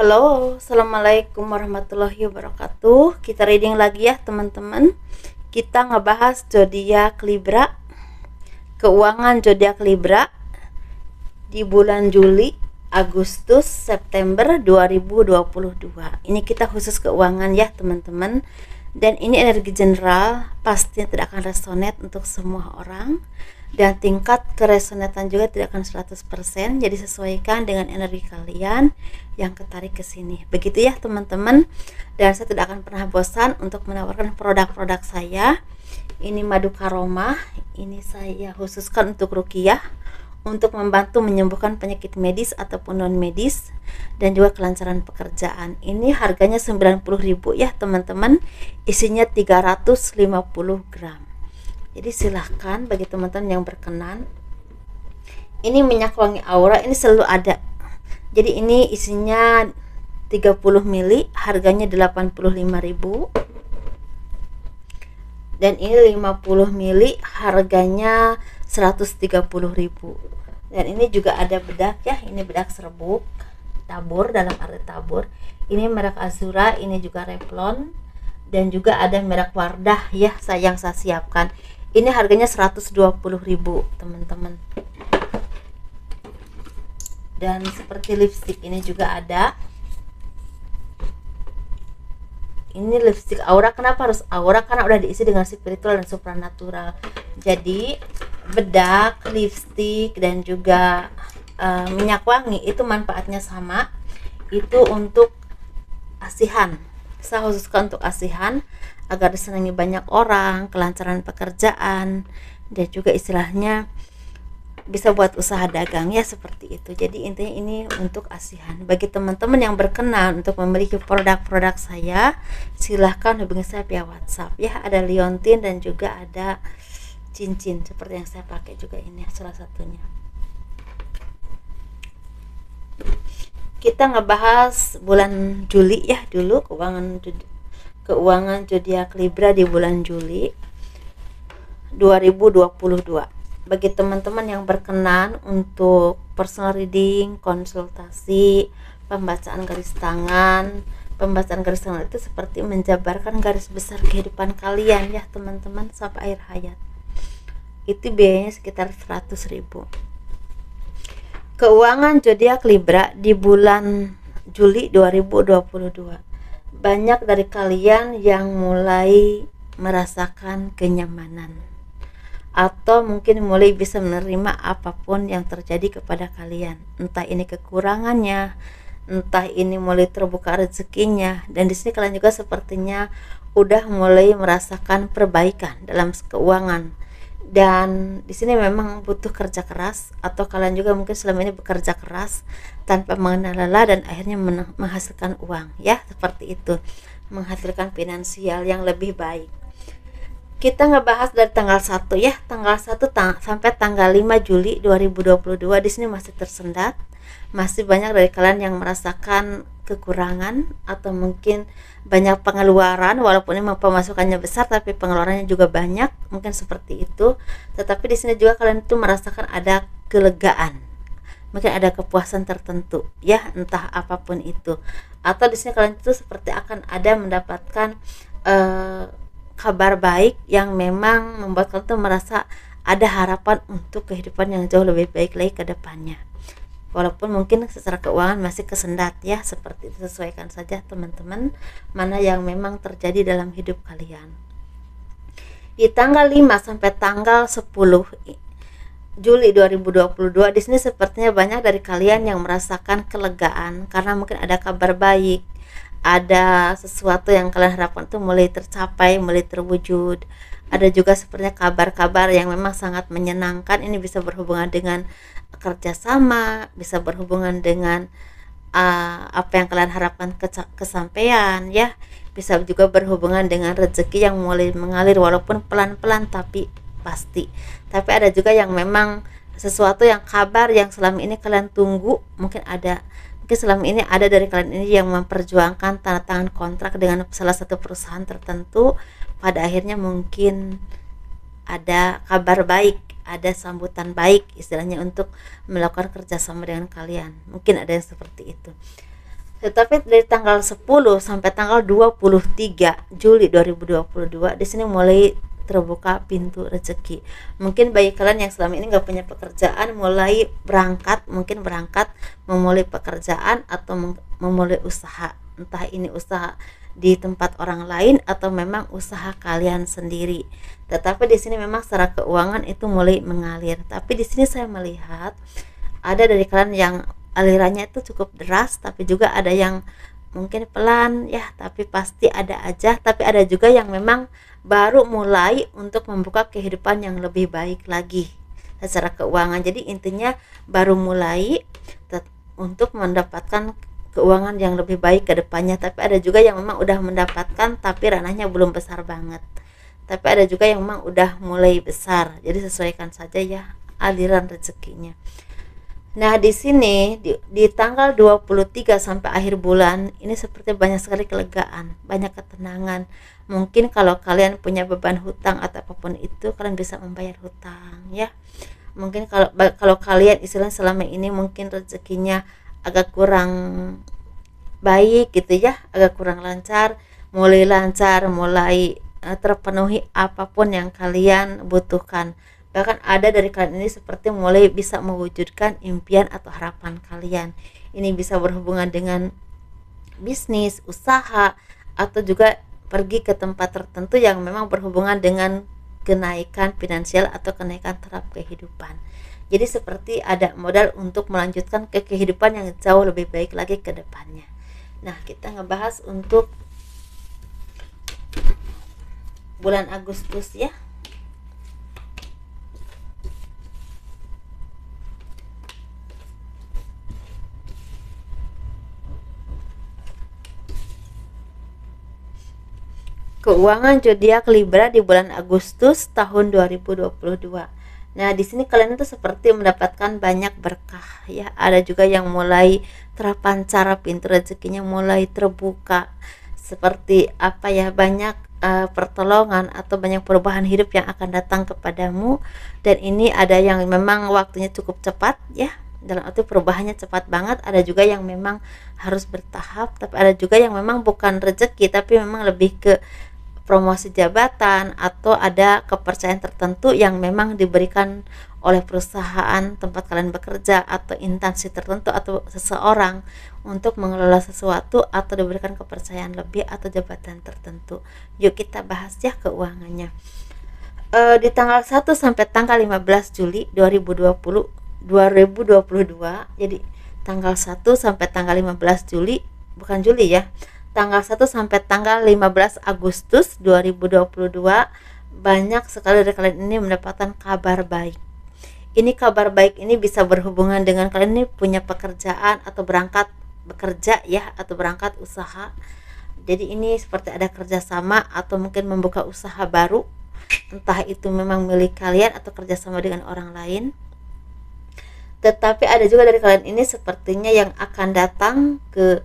Halo, assalamualaikum warahmatullahi wabarakatuh. Kita reading lagi ya teman-teman. Kita ngebahas zodiak Libra, keuangan zodiak Libra di bulan Juli, Agustus, September 2022. Ini kita khusus keuangan ya teman-teman. Dan ini energi general, pastinya tidak akan resonate untuk semua orang. Dan tingkat keresonatan juga tidak akan 100%, jadi sesuaikan dengan energi kalian yang ketarik ke sini. Begitu ya teman-teman. Dan saya tidak akan pernah bosan untuk menawarkan produk-produk saya. Ini madu karomah, ini saya khususkan untuk ruqyah, untuk membantu menyembuhkan penyakit medis ataupun non medis, dan juga kelancaran pekerjaan. Ini harganya 90.000 ya teman-teman. Isinya 350 gram. Jadi silahkan bagi teman-teman yang berkenan. Ini minyak wangi aura, ini selalu ada. Jadi ini isinya 30 ml, harganya 85.000. Dan ini 50 ml, harganya 130.000. Dan ini juga ada bedak ya, ini bedak serbuk tabur, dalam arti tabur. Ini merek Azura, ini juga Revlon, dan juga ada merek Wardah ya, yang saya siapkan. Ini harganya 120.000 teman-teman. Dan seperti lipstick ini juga ada. Ini lipstick aura. Kenapa harus aura? Karena udah diisi dengan spiritual dan supranatural. Jadi bedak, lipstick, dan juga minyak wangi itu manfaatnya sama. Itu untuk asihan. Saya khususkan untuk asihan agar disenangi banyak orang, kelancaran pekerjaan, dan juga istilahnya bisa buat usaha dagang ya, seperti itu. Jadi intinya ini untuk asihan. Bagi teman-teman yang berkenan untuk memiliki produk-produk saya, silahkan hubungi saya via WhatsApp ya. Ada liontin dan juga ada cincin seperti yang saya pakai juga, ini salah satunya. Kita ngebahas bulan Juli ya dulu, keuangan zodiak Libra di bulan Juli 2022. Bagi teman-teman yang berkenan untuk personal reading, konsultasi, pembacaan garis tangan. Pembacaan garis tangan itu seperti menjabarkan garis besar kehidupan kalian ya teman-teman sampai akhir hayat. Itu biayanya sekitar 100.000. Keuangan zodiak Libra di bulan Juli 2022. Banyak dari kalian yang mulai merasakan kenyamanan, atau mungkin mulai bisa menerima apapun yang terjadi kepada kalian. Entah ini kekurangannya, entah ini mulai terbuka rezekinya. Dan di sini kalian juga sepertinya udah mulai merasakan perbaikan dalam keuangan. Dan di sini memang butuh kerja keras, atau kalian juga mungkin selama ini bekerja keras tanpa mengenal lelah dan akhirnya menghasilkan uang ya, seperti itu, menghasilkan finansial yang lebih baik. Kita ngebahas dari tanggal 1 ya, tanggal 1 sampai tanggal 5 Juli 2022. Di sini masih tersendat, masih banyak dari kalian yang merasakan kekurangan atau mungkin banyak pengeluaran, walaupun ini pemasukannya besar tapi pengeluarannya juga banyak, mungkin seperti itu. Tetapi di sini juga kalian itu merasakan ada kelegaan, mungkin ada kepuasan tertentu ya, entah apapun itu. Atau di sini kalian itu seperti akan ada mendapatkan kabar baik yang memang membuat kalian tuh merasa ada harapan untuk kehidupan yang jauh lebih baik lagi ke depannya. Walaupun mungkin secara keuangan masih kesendat ya, seperti itu. Sesuaikan saja teman-teman mana yang memang terjadi dalam hidup kalian. Di tanggal 5 sampai tanggal 10 Juli 2022, di sini sepertinya banyak dari kalian yang merasakan kelegaan karena mungkin ada kabar baik, ada sesuatu yang kalian harapkan itu mulai tercapai, mulai terwujud. Ada juga sepertinya kabar-kabar yang memang sangat menyenangkan. Ini bisa berhubungan dengan kerjasama, bisa berhubungan dengan apa yang kalian harapkan kesampaian ya, bisa juga berhubungan dengan rezeki yang mulai mengalir walaupun pelan-pelan tapi pasti. Tapi ada juga yang memang sesuatu yang kabar yang selama ini kalian tunggu, mungkin selama ini ada dari kalian ini yang memperjuangkan tanda tangan kontrak dengan salah satu perusahaan tertentu. Pada akhirnya mungkin ada kabar baik, ada sambutan baik istilahnya untuk melakukan kerjasama dengan kalian. Mungkin ada yang seperti itu. Tetapi dari tanggal 10 sampai tanggal 23 Juli 2022 di sini mulai terbuka pintu rezeki. Mungkin bagi kalian yang selama ini nggak punya pekerjaan, mulai berangkat, mungkin berangkat memulai pekerjaan atau memulai usaha. Entah ini usaha di tempat orang lain atau memang usaha kalian sendiri. Tetapi di sini memang secara keuangan itu mulai mengalir. Tapi di sini saya melihat ada dari kalian yang alirannya itu cukup deras, tapi juga ada yang mungkin pelan ya, tapi pasti ada aja. Tapi ada juga yang memang baru mulai untuk membuka kehidupan yang lebih baik lagi secara keuangan. Jadi intinya baru mulai untuk mendapatkan keuangan yang lebih baik ke depannya. Tapi ada juga yang memang udah mendapatkan tapi ranahnya belum besar banget. Tapi ada juga yang memang udah mulai besar. Jadi sesuaikan saja ya aliran rezekinya. Nah, di sini di tanggal 23 sampai akhir bulan ini seperti banyak sekali kelegaan, banyak ketenangan. Mungkin kalau kalian punya beban hutang atau apapun itu, kalian bisa membayar hutang ya. Mungkin kalau kalian istilahnya selama ini mungkin rezekinya agak kurang baik gitu ya, agak kurang lancar, mulai lancar, mulai terpenuhi apapun yang kalian butuhkan. Bahkan ada dari kalian ini seperti mulai bisa mewujudkan impian atau harapan kalian. Ini bisa berhubungan dengan bisnis, usaha, atau juga pergi ke tempat tertentu yang memang berhubungan dengan kenaikan finansial atau kenaikan taraf kehidupan. Jadi seperti ada modal untuk melanjutkan ke kehidupan yang jauh lebih baik lagi ke depannya. Nah, kita ngebahas untuk bulan Agustus ya. Keuangan zodiak Libra di bulan Agustus tahun 2022. Nah, di sini kalian itu seperti mendapatkan banyak berkah ya. Ada juga yang mulai terpancar, pintu rezekinya mulai terbuka. Seperti apa ya, banyak pertolongan atau banyak perubahan hidup yang akan datang kepadamu. Dan ini ada yang memang waktunya cukup cepat ya. Dalam arti perubahannya cepat banget. Ada juga yang memang harus bertahap, tapi ada juga yang memang bukan rezeki tapi memang lebih ke promosi jabatan atau ada kepercayaan tertentu yang memang diberikan oleh perusahaan tempat kalian bekerja atau instansi tertentu atau seseorang untuk mengelola sesuatu atau diberikan kepercayaan lebih atau jabatan tertentu. Yuk kita bahas ya keuangannya. Di tanggal 1 sampai tanggal 15 Juli 2022, jadi tanggal 1 sampai tanggal 15 Juli, bukan Juli ya, tanggal 1 sampai tanggal 15 Agustus 2022, banyak sekali dari kalian ini mendapatkan kabar baik. Ini kabar baik ini bisa berhubungan dengan kalian ini punya pekerjaan atau berangkat bekerja ya, atau berangkat usaha. Jadi ini seperti ada kerjasama atau mungkin membuka usaha baru, entah itu memang milik kalian atau kerjasama dengan orang lain. Tetapi ada juga dari kalian ini sepertinya yang akan datang ke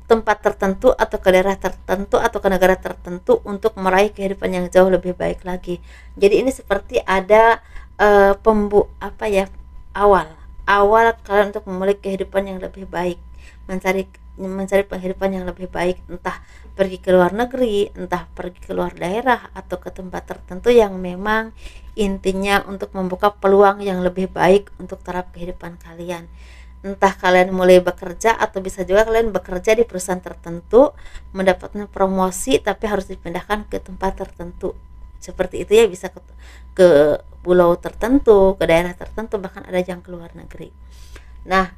tempat tertentu atau ke daerah tertentu atau ke negara tertentu untuk meraih kehidupan yang jauh lebih baik lagi. Jadi ini seperti ada awal kalian untuk memulai kehidupan yang lebih baik, mencari penghidupan yang lebih baik, entah pergi ke luar negeri, entah pergi ke luar daerah atau ke tempat tertentu yang memang intinya untuk membuka peluang yang lebih baik untuk taraf kehidupan kalian. Entah kalian mulai bekerja atau bisa juga kalian bekerja di perusahaan tertentu, mendapatkan promosi tapi harus dipindahkan ke tempat tertentu. Seperti itu ya, bisa ke pulau tertentu, ke daerah tertentu, bahkan ada yang ke luar negeri. Nah,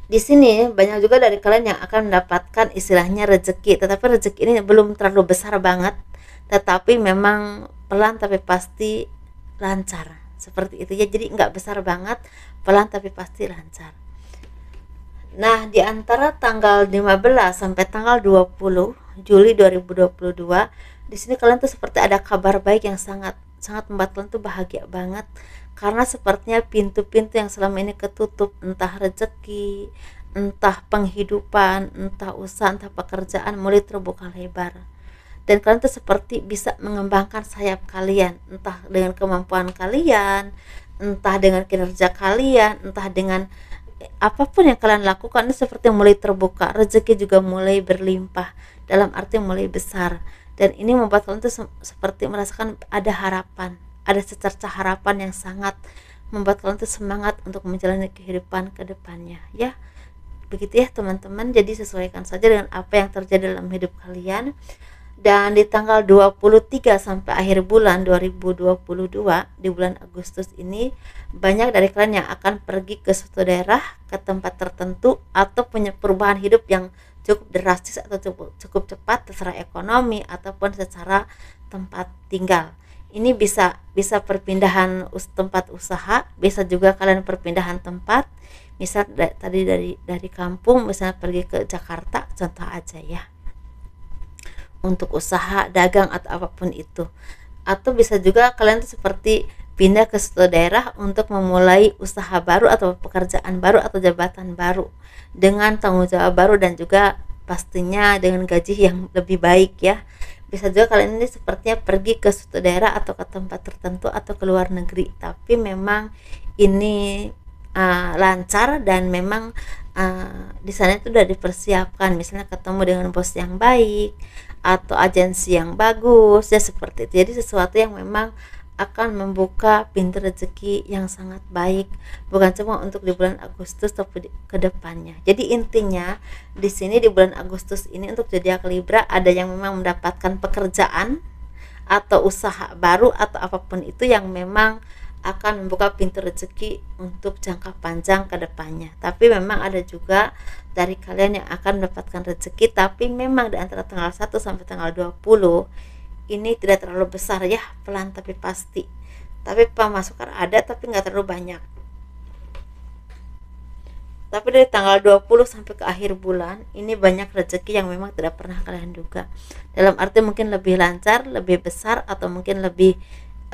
di sini banyak juga dari kalian yang akan mendapatkan istilahnya rezeki, tetapi rezeki ini belum terlalu besar banget, tetapi memang pelan tapi pasti lancar. Seperti itu ya, jadi nggak besar banget, pelan tapi pasti lancar. Nah, di antara tanggal 15 sampai tanggal 20 Juli 2022, di sini kalian tuh seperti ada kabar baik yang sangat membuat kalian tuh bahagia banget, karena sepertinya pintu-pintu yang selama ini ketutup, entah rezeki, entah penghidupan, entah usaha, entah pekerjaan, mulai terbuka lebar. Dan kalian tuh seperti bisa mengembangkan sayap kalian, entah dengan kemampuan kalian, entah dengan kinerja kalian, entah dengan apapun yang kalian lakukan itu seperti mulai terbuka, rezeki juga mulai berlimpah, dalam arti mulai besar. Dan ini membuat kalian tuh seperti merasakan ada harapan, ada secercah harapan yang sangat membuat kalian tuh semangat untuk menjalani kehidupan ke depannya ya. Begitu ya teman-teman, jadi sesuaikan saja dengan apa yang terjadi dalam hidup kalian. Dan di tanggal 23 sampai akhir bulan 2022, di bulan Agustus ini, banyak dari kalian yang akan pergi ke suatu daerah, ke tempat tertentu, atau punya perubahan hidup yang cukup drastis atau cukup cepat, terserah ekonomi ataupun secara tempat tinggal. Ini bisa perpindahan tempat usaha, bisa juga kalian perpindahan tempat. Misal tadi dari kampung misalnya pergi ke Jakarta, contoh aja ya, untuk usaha dagang atau apapun itu. Atau bisa juga kalian tuh seperti pindah ke suatu daerah untuk memulai usaha baru atau pekerjaan baru atau jabatan baru dengan tanggung jawab baru dan juga pastinya dengan gaji yang lebih baik ya. Bisa juga kalian ini sepertinya pergi ke suatu daerah atau ke tempat tertentu atau ke luar negeri, tapi memang ini lancar dan memang di sana itu sudah dipersiapkan, misalnya ketemu dengan bos yang baik atau agensi yang bagus ya, seperti itu. Jadi sesuatu yang memang akan membuka pintu rezeki yang sangat baik, bukan cuma untuk di bulan Agustus tapi ke depannya. Jadi intinya di sini di bulan Agustus ini untuk zodiak Libra ada yang memang mendapatkan pekerjaan atau usaha baru atau apapun itu yang memang akan membuka pintu rezeki untuk jangka panjang ke depannya. Tapi memang ada juga dari kalian yang akan mendapatkan rezeki, tapi memang di antara tanggal 1 sampai tanggal 20 ini tidak terlalu besar ya, pelan tapi pasti. Tapi pemasukan ada tapi nggak terlalu banyak. Tapi dari tanggal 20 sampai ke akhir bulan ini banyak rezeki yang memang tidak pernah kalian duga. Dalam arti mungkin lebih lancar, lebih besar, atau mungkin lebih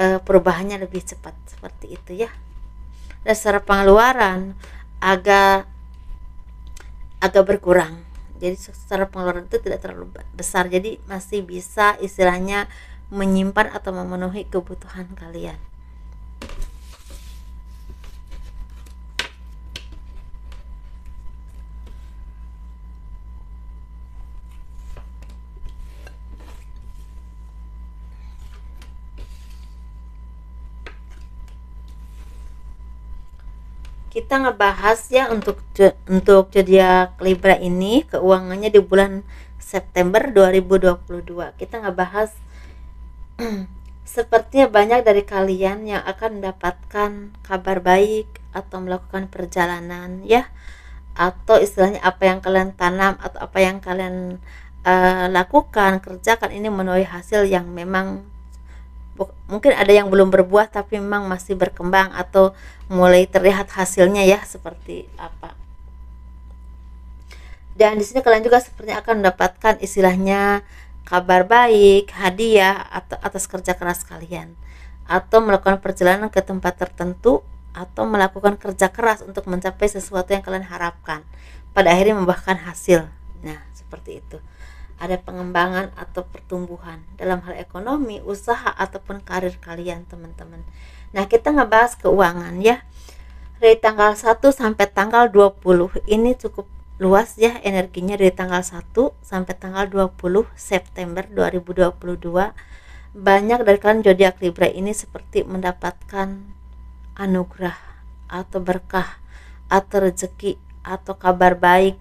perubahannya lebih cepat, seperti itu ya. Dan secara pengeluaran agak berkurang, jadi secara pengeluaran itu tidak terlalu besar, jadi masih bisa istilahnya menyimpan atau memenuhi kebutuhan kalian. Kita ngebahas ya untuk zodiak Libra ini keuangannya di bulan September 2022. Kita ngebahas sepertinya banyak dari kalian yang akan mendapatkan kabar baik atau melakukan perjalanan ya, atau istilahnya apa yang kalian tanam atau apa yang kalian lakukan, kerjakan ini menuai hasil yang memang mungkin ada yang belum berbuah tapi memang masih berkembang atau mulai terlihat hasilnya ya, seperti apa. Dan di sini kalian juga sepertinya akan mendapatkan istilahnya kabar baik, hadiah atau atas kerja keras kalian, atau melakukan perjalanan ke tempat tertentu, atau melakukan kerja keras untuk mencapai sesuatu yang kalian harapkan, pada akhirnya membuahkan hasil. Nah, seperti itu. Ada pengembangan atau pertumbuhan dalam hal ekonomi, usaha ataupun karir kalian, teman-teman. Nah, kita ngebahas keuangan ya. Dari tanggal 1 sampai tanggal 20 ini cukup luas ya energinya, dari tanggal 1 sampai tanggal 20 September 2022. Banyak dari kalian zodiak Libra ini seperti mendapatkan anugerah atau berkah atau rezeki atau kabar baik,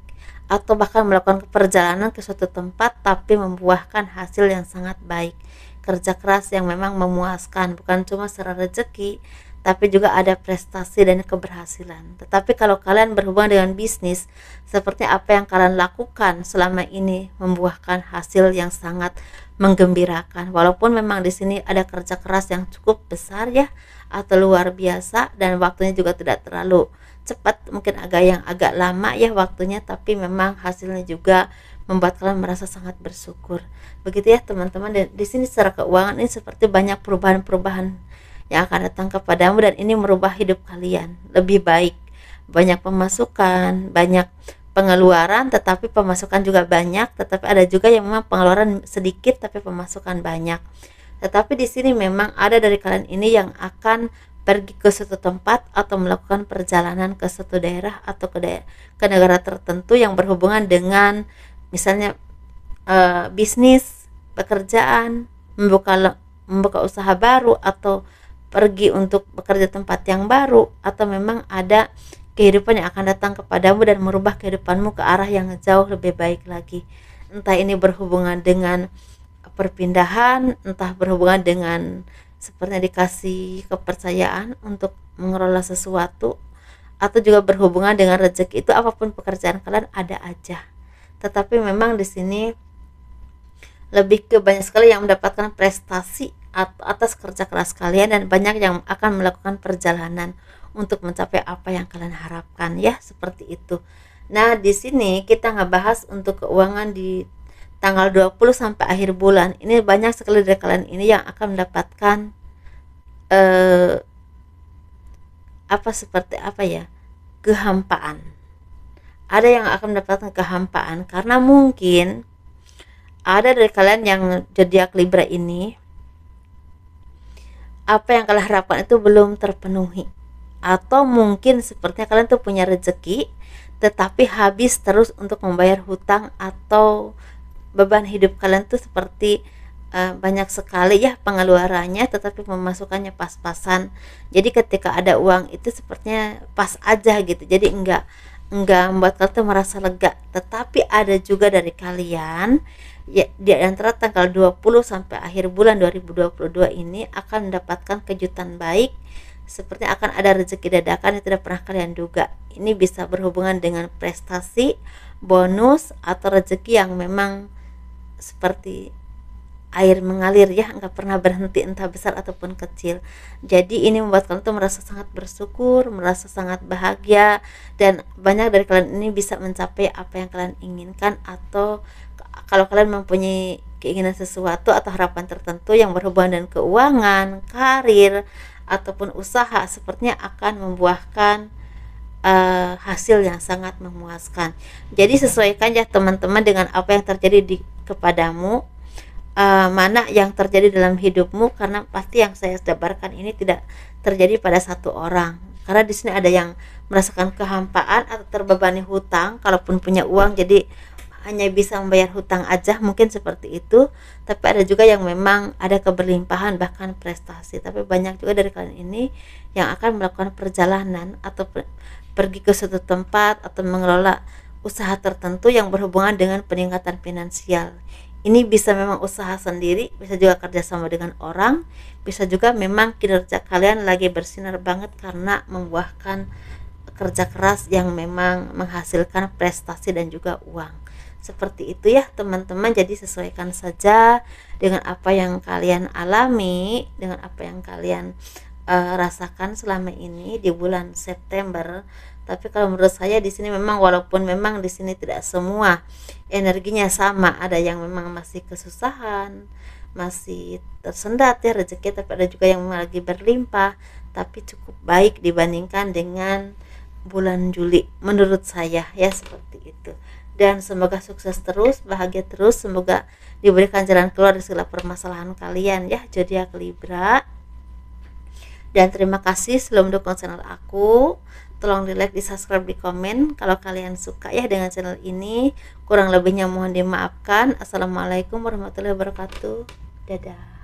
atau bahkan melakukan perjalanan ke suatu tempat tapi membuahkan hasil yang sangat baik. Kerja keras yang memang memuaskan, bukan cuma secara rezeki tapi juga ada prestasi dan keberhasilan. Tetapi kalau kalian berhubungan dengan bisnis, seperti apa yang kalian lakukan selama ini membuahkan hasil yang sangat menggembirakan. Walaupun memang di sini ada kerja keras yang cukup besar ya, atau luar biasa, dan waktunya juga tidak terlalu cepat, mungkin agak lama ya waktunya, tapi memang hasilnya juga membuat kalian merasa sangat bersyukur. Begitu ya teman-teman. Dan di sini secara keuangan ini seperti banyak perubahan-perubahan yang akan datang kepadamu, dan ini merubah hidup kalian lebih baik. Banyak pemasukan, banyak pengeluaran, tetapi pemasukan juga banyak. Tetapi ada juga yang memang pengeluaran sedikit tapi pemasukan banyak. Tetapi di sini memang ada dari kalian ini yang akan pergi ke suatu tempat atau melakukan perjalanan ke suatu daerah atau ke negara tertentu yang berhubungan dengan misalnya bisnis, pekerjaan, membuka usaha baru, atau pergi untuk bekerja tempat yang baru, atau memang ada kehidupan yang akan datang kepadamu dan merubah kehidupanmu ke arah yang jauh lebih baik lagi. Entah ini berhubungan dengan perpindahan, entah berhubungan dengan sepertinya dikasih kepercayaan untuk mengelola sesuatu, atau juga berhubungan dengan rezeki. Itu apapun pekerjaan kalian ada aja. Tetapi memang di sini lebih ke banyak sekali yang mendapatkan prestasi atas kerja keras kalian, dan banyak yang akan melakukan perjalanan untuk mencapai apa yang kalian harapkan, ya, seperti itu. Nah, di sini kita ngebahas untuk keuangan di tanggal 20 sampai akhir bulan. Ini banyak sekali dari kalian ini yang akan mendapatkan seperti apa ya? Kehampaan. Ada yang akan mendapatkan kehampaan karena mungkin ada dari kalian yang zodiak Libra ini, apa yang kalian harapkan itu belum terpenuhi, atau mungkin sepertinya kalian tuh punya rezeki tetapi habis terus untuk membayar hutang, atau beban hidup kalian tuh seperti banyak sekali ya pengeluarannya, tetapi pemasukannya pas-pasan. Jadi ketika ada uang itu sepertinya pas aja gitu, jadi enggak membuat kalian tuh merasa lega. Tetapi ada juga dari kalian ya, di antara tanggal 20 sampai akhir bulan 2022 ini akan mendapatkan kejutan baik, seperti akan ada rezeki dadakan yang tidak pernah kalian duga. Ini bisa berhubungan dengan prestasi, bonus, atau rezeki yang memang seperti air mengalir ya, nggak pernah berhenti, entah besar ataupun kecil. Jadi ini membuat kalian tuh merasa sangat bersyukur, merasa sangat bahagia, dan banyak dari kalian ini bisa mencapai apa yang kalian inginkan. Atau kalau kalian mempunyai keinginan sesuatu atau harapan tertentu yang berhubungan dengan keuangan, karir, ataupun usaha, sepertinya akan membuahkan hasil yang sangat memuaskan. Jadi sesuaikan ya teman-teman dengan apa yang terjadi kepadamu, mana yang terjadi dalam hidupmu, karena pasti yang saya jabarkan ini tidak terjadi pada satu orang. Karena di sini ada yang merasakan kehampaan atau terbebani hutang, kalaupun punya uang jadi hanya bisa membayar hutang aja, mungkin seperti itu. Tapi ada juga yang memang ada keberlimpahan bahkan prestasi. Tapi banyak juga dari kalian ini yang akan melakukan perjalanan atau pergi ke suatu tempat atau mengelola usaha tertentu yang berhubungan dengan peningkatan finansial. Ini bisa memang usaha sendiri, bisa juga kerjasama dengan orang, bisa juga memang kinerja kalian lagi bersinar banget karena membuahkan kerja keras yang memang menghasilkan prestasi dan juga uang. Seperti itu ya teman-teman. Jadi sesuaikan saja dengan apa yang kalian alami, dengan apa yang kalian rasakan selama ini di bulan September. Tapi kalau menurut saya di sini memang, walaupun memang di sini tidak semua energinya sama, ada yang memang masih kesusahan, masih tersendat ya rezeki, tapi ada juga yang memang lagi berlimpah, tapi cukup baik dibandingkan dengan bulan Juli menurut saya ya, seperti itu. Dan semoga sukses terus, bahagia terus, semoga diberikan jalan keluar dari segala permasalahan kalian ya zodiak Libra. Dan terima kasih sudah mendukung channel aku. Tolong di like, di subscribe, di komen kalau kalian suka ya dengan channel ini. Kurang lebihnya mohon dimaafkan. Assalamualaikum warahmatullahi wabarakatuh. Dadah.